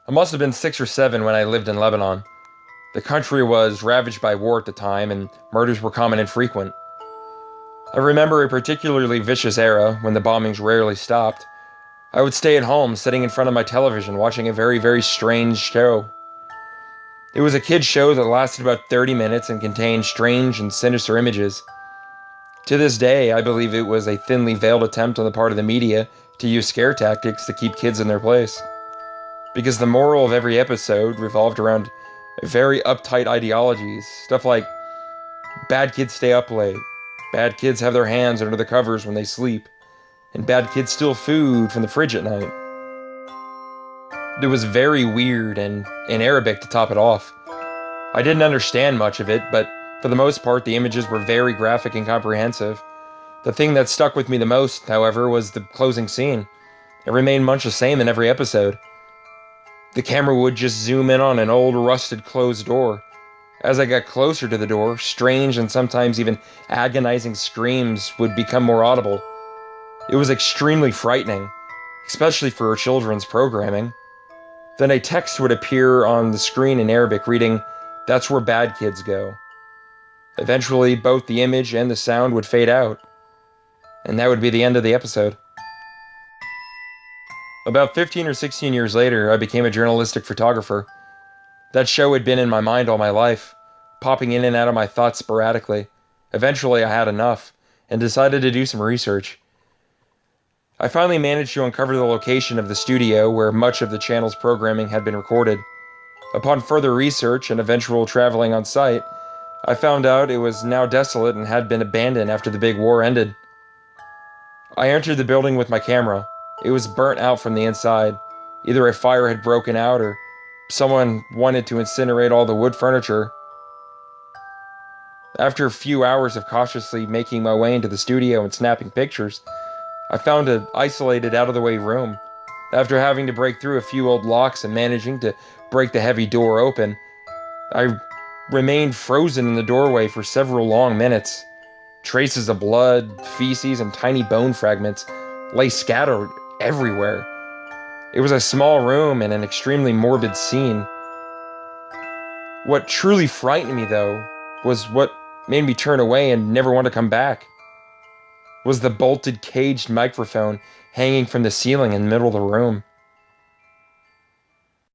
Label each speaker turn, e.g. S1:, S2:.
S1: I must have been 6 or 7 when I lived in Lebanon. The country was ravaged by war at the time, and murders were common and frequent. I remember a particularly vicious era when the bombings rarely stopped. I would stay at home, sitting in front of my television, watching a very, very strange show. It was a kid's show that lasted about 30 minutes and contained strange and sinister images. To this day, I believe it was a thinly veiled attempt on the part of the media to use scare tactics to keep kids in their place. Because the moral of every episode revolved around very uptight ideologies. Stuff like, bad kids stay up late, bad kids have their hands under the covers when they sleep, and bad kids steal food from the fridge at night. It was very weird, and in Arabic to top it off. I didn't understand much of it, but for the most part the images were very graphic and comprehensive. The thing that stuck with me the most, however, was the closing scene. It remained much the same in every episode. The camera would just zoom in on an old rusted closed door. As I got closer to the door, strange and sometimes even agonizing screams would become more audible. It was extremely frightening, especially for children's programming. Then a text would appear on the screen in Arabic reading, "That's where bad kids go." Eventually, both the image and the sound would fade out, and that would be the end of the episode. About 15 or 16 years later, I became a journalistic photographer. That show had been in my mind all my life, popping in and out of my thoughts sporadically. Eventually, I had enough, and decided to do some research. I finally managed to uncover the location of the studio where much of the channel's programming had been recorded. Upon further research and eventual traveling on site, I found out it was now desolate and had been abandoned after the big war ended. I entered the building with my camera. It was burnt out from the inside. Either a fire had broken out or someone wanted to incinerate all the wood furniture. After a few hours of cautiously making my way into the studio and snapping pictures, I found an isolated, out-of-the-way room. After having to break through a few old locks and managing to break the heavy door open, I remained frozen in the doorway for several long minutes. Traces of blood, feces, and tiny bone fragments lay scattered everywhere. It was a small room and an extremely morbid scene. What truly frightened me, though, was what made me turn away and never want to come back. Was the bolted, caged microphone hanging from the ceiling in the middle of the room.